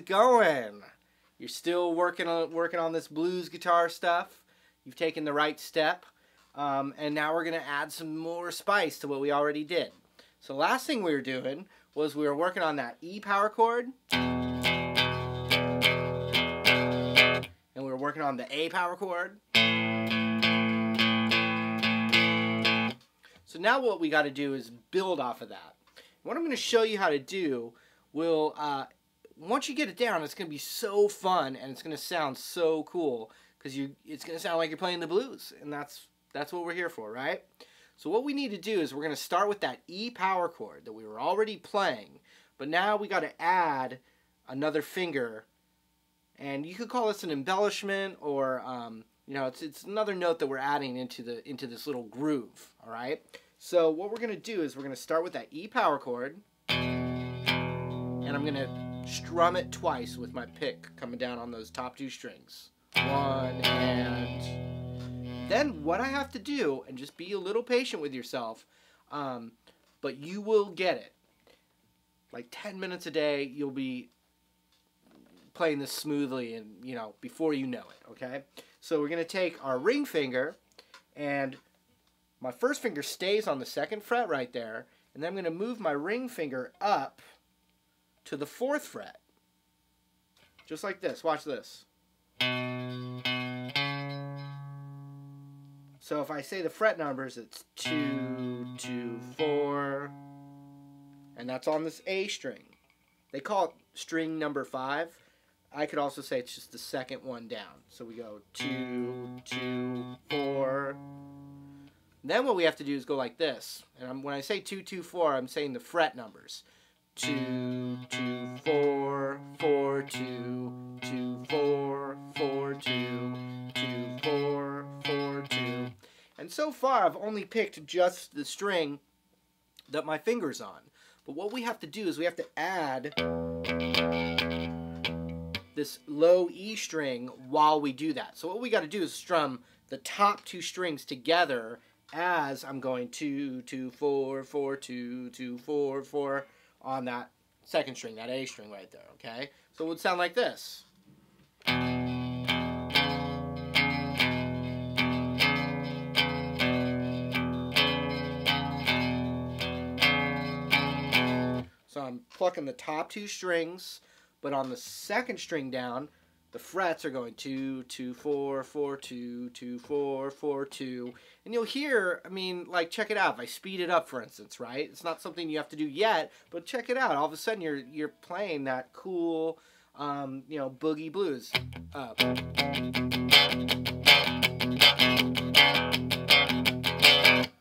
it going? You're still working on this blues guitar stuff. You've taken the right step. And now we're going to add some more spice to what we already did. So last thing we were doing was we were working on that E power chord. And we were working on the A power chord. So now what we got to do is build off of that. What I'm going to show you how to do will, once you get it down, it's going to be so fun and it's going to sound so cool because it's going to sound like you're playing the blues, and that's what we're here for, right? So what we need to do is we're going to start with that E power chord that we were already playing, but now we got to add another finger, and you could call this an embellishment, or you know, it's another note that we're adding into this little groove. All right. So what we're going to do is we're going to start with that E power chord, and I'm going to strum it twice with my pick coming down on those top two strings. One, and then what I have to do, and just be a little patient with yourself, but you will get it. Like 10 minutes a day, you'll be playing this smoothly, and you know, before you know it. Okay. So we're going to take our ring finger, and my first finger stays on the second fret right there, and then I'm going to move my ring finger up to the 4th fret. Just like this. Watch this. So if I say the fret numbers, it's 2, 2, 4, and that's on this A string. They call it string number 5. I could also say it's just the second one down. So we go 2, 2, 4. Then what we have to do is go like this. And when I say 2, 2, 4, I'm saying the fret numbers. 2, 2, 4, 4, 2, 2, 4, 4, 2, 2, 4, 4, 2. And so far I've only picked just the string that my finger's on. But what we have to do is we have to add this low E string while we do that. So what we got to do is strum the top two strings together as I'm going 2, 2, 4, 4, 2, 2, 4, 4 on that second string, that A string right there, okay? So it would sound like this. So I'm plucking the top two strings, but on the second string down, the frets are going 2, 2, 4, 4, 2, 2, 4, 4, 2. And you'll hear, I mean, like, check it out. If I speed it up, for instance, right? It's not something you have to do yet, but check it out. All of a sudden, you're playing that cool, you know, boogie blues.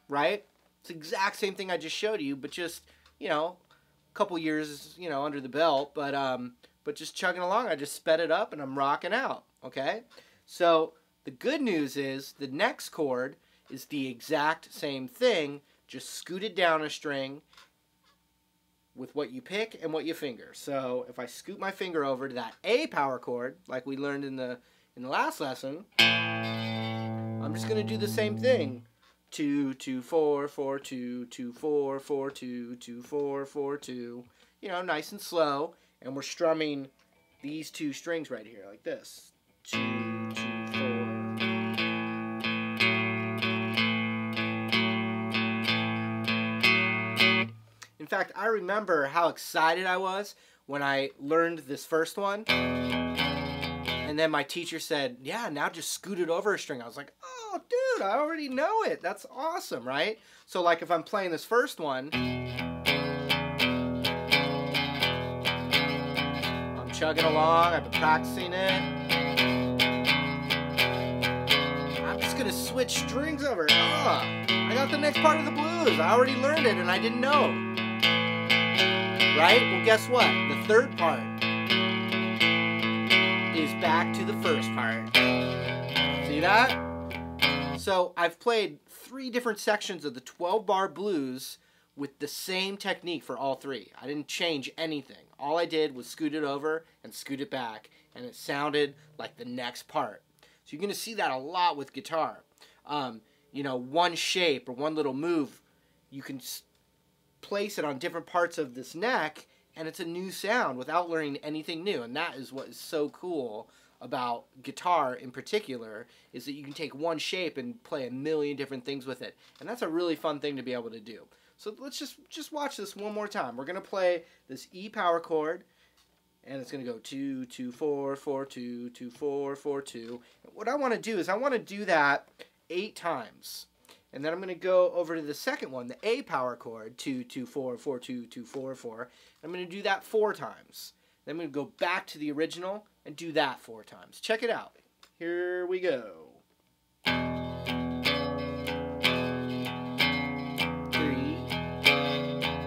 Right? It's the exact same thing I just showed you, but just, you know, a couple years, you know, under the belt, but just chugging along. I just sped it up and I'm rocking out, okay? So the good news is the next chord is the exact same thing, just scooted down a string with what you pick and what you finger. So if I scoot my finger over to that A power chord, like we learned in the last lesson, I'm just going to do the same thing. 2, 2, 4, 4, 2, 2, 4, 4, 2, 2, 4, 4, 2. You know, nice and slow. And we're strumming these two strings right here, like this. 2, 2, 4. In fact, I remember how excited I was when I learned this first one. And then my teacher said, yeah, now just scoot it over a string. I was like, oh, dude, I already know it. That's awesome, right? So, like, if I'm playing this first one, I'm chugging along. I've been practicing it. I'm just going to switch strings over. Oh, I got the next part of the blues. I already learned it, and I didn't know. Right? Well, guess what? The third part is back to the first part. See that? So I've played 3 different sections of the 12-bar blues with the same technique for all 3. I didn't change anything. All I did was scoot it over and scoot it back, and it sounded like the next part. So you're going to see that a lot with guitar. You know, one shape or one little move, you can place it on different parts of this neck, and it's a new sound without learning anything new. And that is what is so cool about guitar in particular, is that you can take one shape and play a million different things with it. And that's a really fun thing to be able to do. So let's just watch this one more time. We're going to play this E power chord, and it's going to go 2, 2, 4, 4, 2, 2, 4, 4, 2. What I want to do is I want to do that 8 times. And then I'm going to go over to the second one, the A power chord, 2, 2, 4, 4, 2, 2, 4, 4. I'm going to do that 4 times. Then I'm going to go back to the original and do that 4 times. Check it out. Here we go. 3,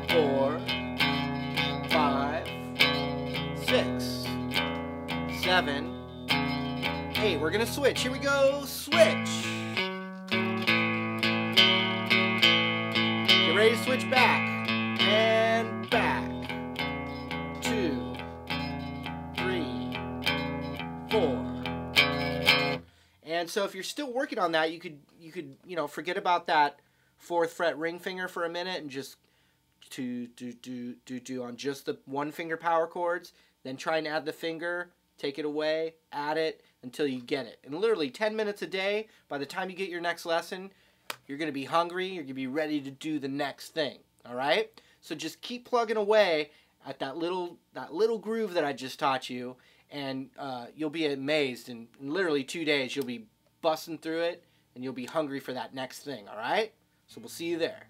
4, 5, 6, 7, 8. We're going to switch. Here we go. Switch. Get ready to switch back. And back. 2, 3, 4. And so if you're still working on that, you could forget about that 4th fret ring finger for a minute and just do on just the 1 finger power chords. Then try and add the finger, take it away, add it until you get it. And literally 10 minutes a day, by the time you get your next lesson, you're going to be hungry, you're going to be ready to do the next thing. All right? So just keep plugging away at that little groove that I just taught you, and you'll be amazed. In literally 2 days, you'll be busting through it, and you'll be hungry for that next thing. All right? So we'll see you there.